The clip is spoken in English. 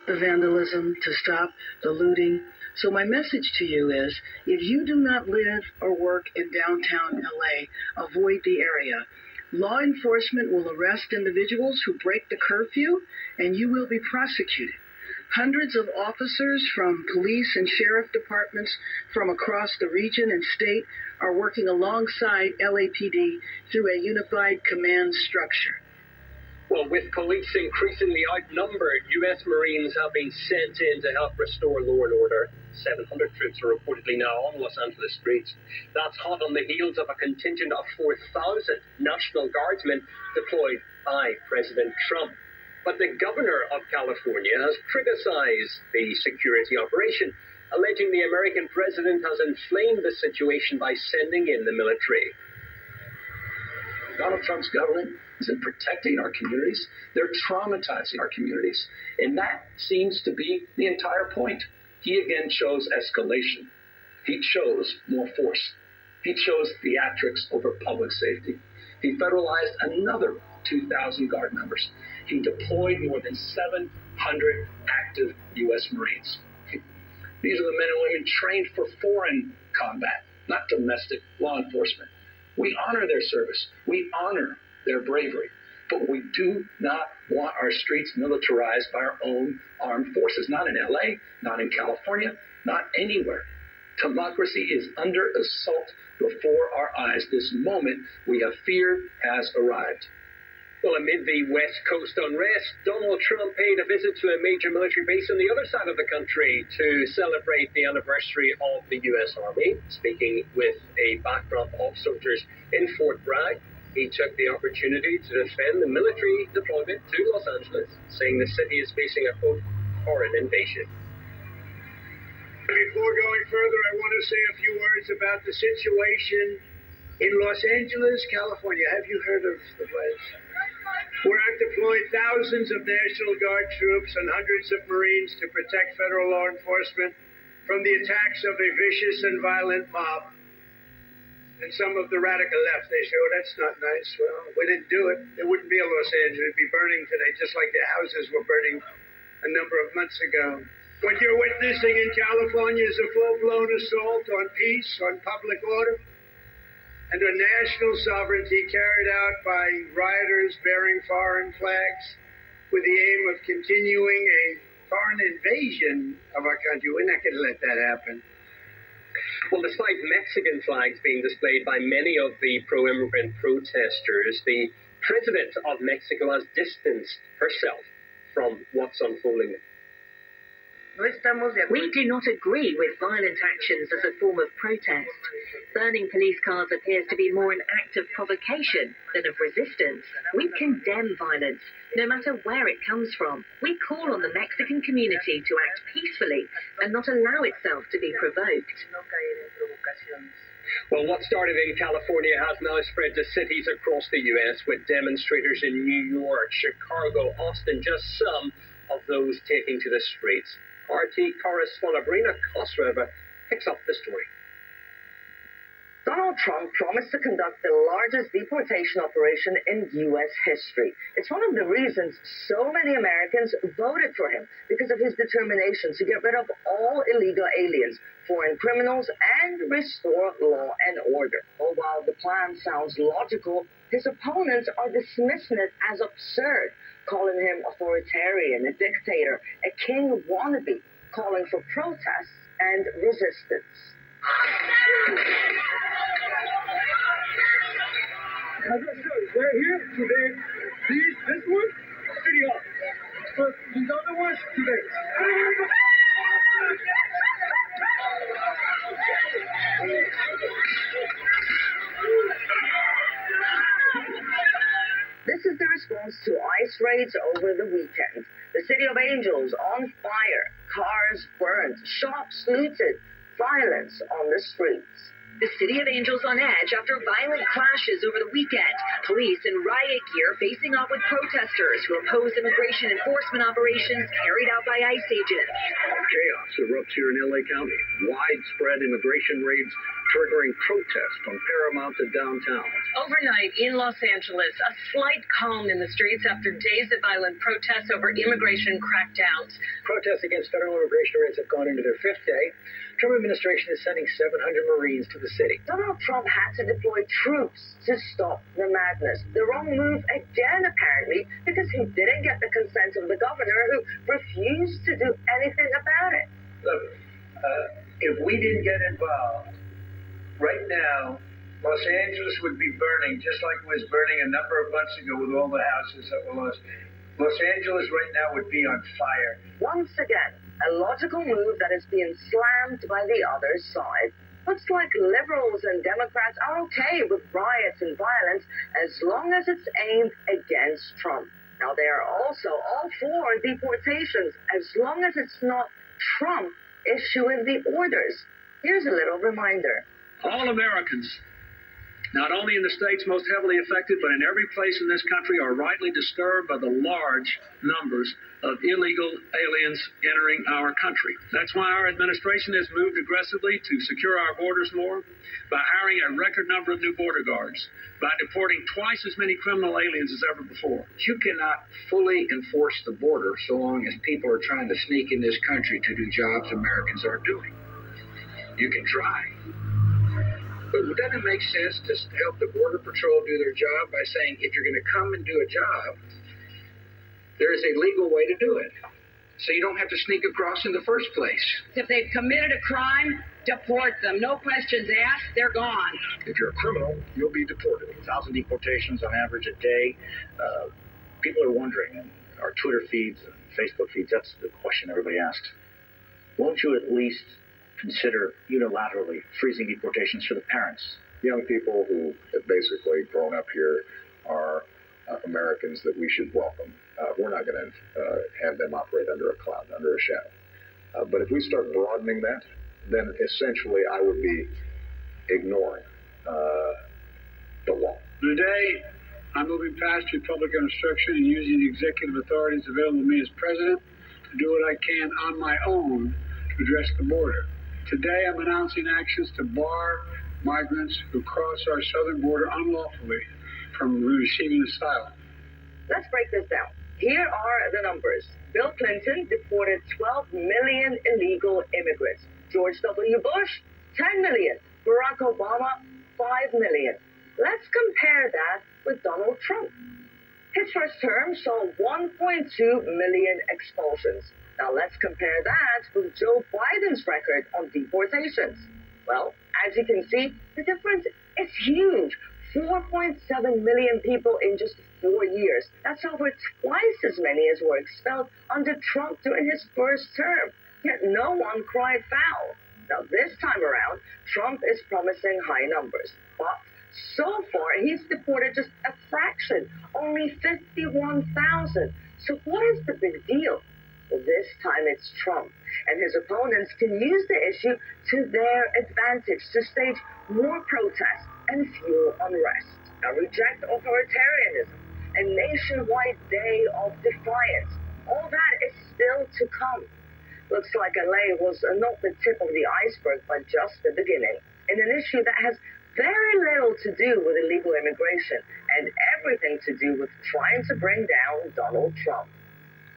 the vandalism, to stop the looting. So my message to you is, if you do not live or work in downtown LA, avoid the area. Law enforcement will arrest individuals who break the curfew, and you will be prosecuted. Hundreds of officers from police and sheriff departments from across the region and state are working alongside LAPD through a unified command structure. Well, with police increasingly outnumbered, U.S. Marines have been sent in to help restore law and order. 700 troops are reportedly now on Los Angeles streets. That's hot on the heels of a contingent of 4,000 National Guardsmen deployed by President Trump. But the governor of California has criticized the security operation, alleging the American president has inflamed the situation by sending in the military. Donald Trump's government isn't protecting our communities. They're traumatizing our communities. And that seems to be the entire point. He again chose escalation. He chose more force. He chose theatrics over public safety. He federalized another 2,000 Guard members. He deployed more than 700 active U.S. Marines. These are the men and women trained for foreign combat, not domestic law enforcement. We honor their service. We honor their bravery. But we do not want our streets militarized by our own armed forces. Not in L.A., not in California, not anywhere. Democracy is under assault before our eyes. This moment we have feared has arrived. Well, amid the West Coast unrest, Donald Trump paid a visit to a major military base on the other side of the country to celebrate the anniversary of the U.S. Army. Speaking with a backdrop of soldiers in Fort Bragg, he took the opportunity to defend the military deployment to Los Angeles, saying the city is facing a, quote, foreign invasion. Before going further, I want to say a few words about the situation in Los Angeles, California. Have you heard of the place? Where I've deployed thousands of National Guard troops and hundreds of Marines to protect federal law enforcement from the attacks of a vicious and violent mob. And some of the radical left, they say, oh, that's not nice. Well, we didn't do it. It wouldn't be a Los Angeles. It'd be burning today, just like their houses were burning a number of months ago. What you're witnessing in California is a full-blown assault on peace, on public order, and on national sovereignty carried out by rioters bearing foreign flags with the aim of continuing a foreign invasion of our country. We're not going to let that happen. Well, despite Mexican flags being displayed by many of the pro-immigrant protesters, the president of Mexico has distanced herself from what's unfolding. We do not agree with violent actions as a form of protest. Burning police cars appears to be more an act of provocation than of resistance. We condemn violence, no matter where it comes from. We call on the Mexican community to act peacefully and not allow itself to be provoked. Well, what started in California has now spread to cities across the U.S., with demonstrators in New York, Chicago, Austin, just some of those taking to the streets. RT correspondent Brina Kosreva picks up the story. Donald Trump promised to conduct the largest deportation operation in U.S. history. It's one of the reasons so many Americans voted for him, because of his determination to get rid of all illegal aliens, foreign criminals, and restore law and order. Oh, while the plan sounds logical, his opponents are dismissing it as absurd, calling him authoritarian, a dictator, a king wannabe, calling for protests and resistance. They're here today. This one, City Hall. But these other ones, today. This is the response to ICE raids over the weekend. The City of Angels on fire, cars burned, shops looted, violence on the streets. The City of Angels on edge after violent clashes over the weekend. Police in riot gear facing off with protesters who oppose immigration enforcement operations carried out by ICE agents. Chaos erupts here in L.A. County. Widespread immigration raids triggering protests from Paramount to downtown. Overnight in Los Angeles, a slight calm in the streets after days of violent protests over immigration crackdowns. Protests against federal immigration raids have gone into their fifth day. Trump administration is sending 700 Marines to the city. Donald Trump had to deploy troops to stop the madness. The wrong move again, apparently, because he didn't get the consent of the governor, who refused to do anything about it. Look, if we didn't get involved, right now, Los Angeles would be burning, just like it was burning a number of months ago with all the houses that were lost. Los Angeles right now would be on fire. Once again, a logical move that is being slammed by the other side. Looks like liberals and Democrats are okay with riots and violence as long as it's aimed against Trump. Now, they are also all for deportations as long as it's not Trump issuing the orders. Here's a little reminder. All Americans, not only in the states most heavily affected, but in every place in this country, are rightly disturbed by the large numbers of illegal aliens entering our country. That's why our administration has moved aggressively to secure our borders more, by hiring a record number of new border guards, by deporting twice as many criminal aliens as ever before. You cannot fully enforce the border so long as people are trying to sneak in this country to do jobs Americans aren't doing. You can try. But doesn't it make sense to help the Border Patrol do their job by saying, if you're going to come and do a job, there is a legal way to do it, so you don't have to sneak across in the first place? If they've committed a crime, deport them. No questions asked. They're gone. If you're a criminal, you'll be deported. 1,000 deportations on average a day. People are wondering, and our Twitter feeds and Facebook feeds, that's the question everybody asks. Won't you at least consider unilaterally freezing deportations for the parents? Young people who have basically grown up here are Americans that we should welcome. We're not going to have them operate under a cloud, under a shadow. But if we start broadening that, then essentially I would be ignoring the law. Today, I'm moving past Republican obstruction and using the executive authorities available to me as president to do what I can on my own to address the border. Today, I'm announcing actions to bar migrants who cross our southern border unlawfully from receiving asylum. Let's break this down. Here are the numbers. Bill Clinton deported 12 million illegal immigrants. George W. Bush, 10 million. Barack Obama, 5 million. Let's compare that with Donald Trump. His first term saw 1.2 million expulsions. Now let's compare that with Joe Biden's record on deportations. Well, as you can see, the difference is huge. 4.7 million people in just 4 years. That's over twice as many as were expelled under Trump during his first term. Yet no one cried foul. Now this time around, Trump is promising high numbers. But so far, he's deported just a fraction, only 51,000. So what is the big deal? Well, this time it's Trump, and his opponents can use the issue to their advantage to stage more protests and fuel unrest. Now, reject authoritarianism, a nationwide day of defiance. All that is still to come. Looks like LA was not the tip of the iceberg, but just the beginning, in an issue that has very little to do with illegal immigration and everything to do with trying to bring down Donald Trump.